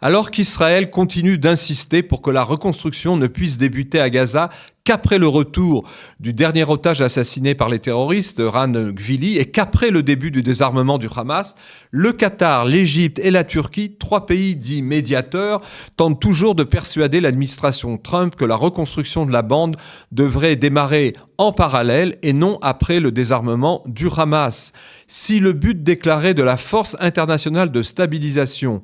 Alors qu'Israël continue d'insister pour que la reconstruction ne puisse débuter à Gaza qu'après le retour du dernier otage assassiné par les terroristes, Ran Gvili, et qu'après le début du désarmement du Hamas, le Qatar, l'Égypte et la Turquie, 3 pays dits médiateurs, tentent toujours de persuader l'administration Trump que la reconstruction de la bande devrait démarrer en parallèle et non après le désarmement du Hamas. Si le but déclaré de la Force internationale de stabilisation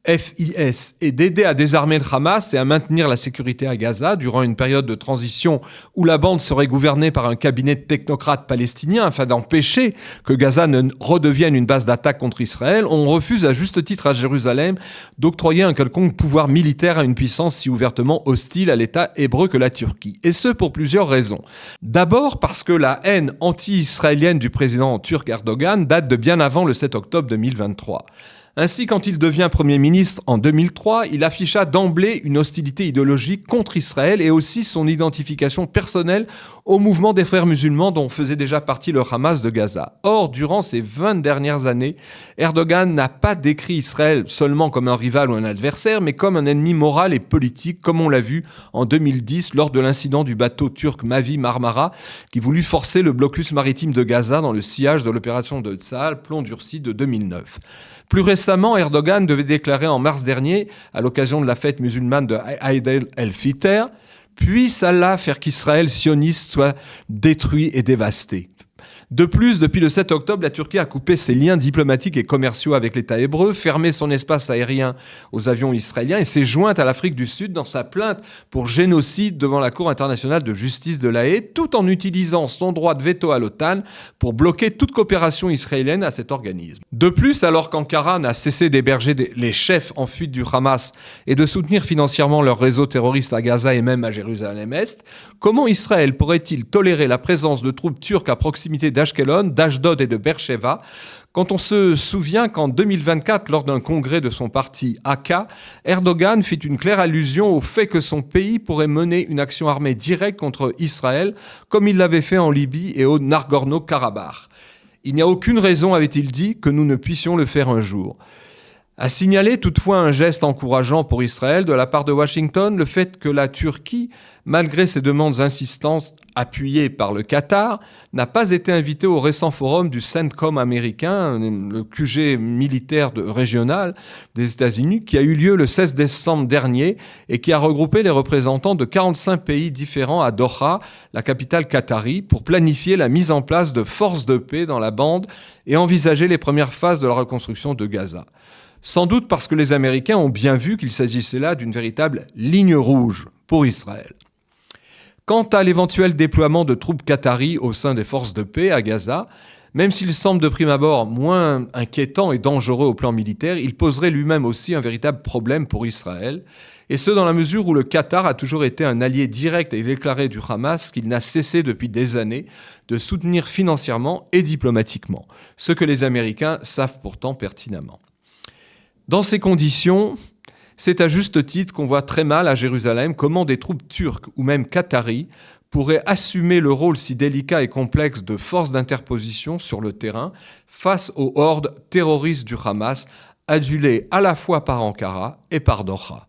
FIS est d'aider à désarmer le Hamas et à maintenir la sécurité à Gaza durant une période de transition où la bande serait gouvernée par un cabinet de technocrates palestiniens afin d'empêcher que Gaza ne redevienne une base d'attaque contre Israël, on refuse à juste titre à Jérusalem d'octroyer un quelconque pouvoir militaire à une puissance si ouvertement hostile à l'État hébreu que la Turquie. Et ce pour plusieurs raisons. D'abord parce que la haine anti-israélienne du président turc Erdogan date de bien avant le 7 octobre 2023. Ainsi, quand il devient Premier ministre en 2003, il afficha d'emblée une hostilité idéologique contre Israël et aussi son identification personnelle au mouvement des frères musulmans dont faisait déjà partie le Hamas de Gaza. Or, durant ces 20 dernières années, Erdogan n'a pas décrit Israël seulement comme un rival ou un adversaire, mais comme un ennemi moral et politique, comme on l'a vu en 2010 lors de l'incident du bateau turc Mavi Marmara qui voulut forcer le blocus maritime de Gaza dans le sillage de l'opération de Tsahal, plomb durci de 2009. Plus récemment, Erdogan devait déclarer en mars dernier, à l'occasion de la fête musulmane de Eid el-Fitr, « Puisse Allah faire qu'Israël sioniste soit détruit et dévasté ». De plus, depuis le 7 octobre, la Turquie a coupé ses liens diplomatiques et commerciaux avec l'État hébreu, fermé son espace aérien aux avions israéliens et s'est jointe à l'Afrique du Sud dans sa plainte pour génocide devant la Cour internationale de justice de La Haye, tout en utilisant son droit de veto à l'OTAN pour bloquer toute coopération israélienne à cet organisme. De plus, alors qu'Ankara n'a cessé d'héberger les chefs en fuite du Hamas et de soutenir financièrement leur réseau terroriste à Gaza et même à Jérusalem-Est, comment Israël pourrait-il tolérer la présence de troupes turques à proximité d'Ashkelon, d'Ashdod et de Beersheva, quand on se souvient qu'en 2024, lors d'un congrès de son parti AK, Erdogan fit une claire allusion au fait que son pays pourrait mener une action armée directe contre Israël, comme il l'avait fait en Libye et au Nagorno-Karabakh. Il n'y a aucune raison, avait-il dit, que nous ne puissions le faire un jour. A signaler toutefois un geste encourageant pour Israël de la part de Washington, le fait que la Turquie, malgré ses demandes insistantes appuyées par le Qatar, n'a pas été invitée au récent forum du CENTCOM américain, le QG militaire régional des États-Unis, qui a eu lieu le 16 décembre dernier et qui a regroupé les représentants de 45 pays différents à Doha, la capitale qatari, pour planifier la mise en place de forces de paix dans la bande et envisager les premières phases de la reconstruction de Gaza. Sans doute parce que les Américains ont bien vu qu'il s'agissait là d'une véritable ligne rouge pour Israël. Quant à l'éventuel déploiement de troupes qataries au sein des forces de paix à Gaza, même s'il semble de prime abord moins inquiétant et dangereux au plan militaire, il poserait lui-même aussi un véritable problème pour Israël, et ce dans la mesure où le Qatar a toujours été un allié direct et déclaré du Hamas qu'il n'a cessé depuis des années de soutenir financièrement et diplomatiquement, ce que les Américains savent pourtant pertinemment. Dans ces conditions, c'est à juste titre qu'on voit très mal à Jérusalem comment des troupes turques ou même qataries pourraient assumer le rôle si délicat et complexe de force d'interposition sur le terrain face aux hordes terroristes du Hamas, adulées à la fois par Ankara et par Doha.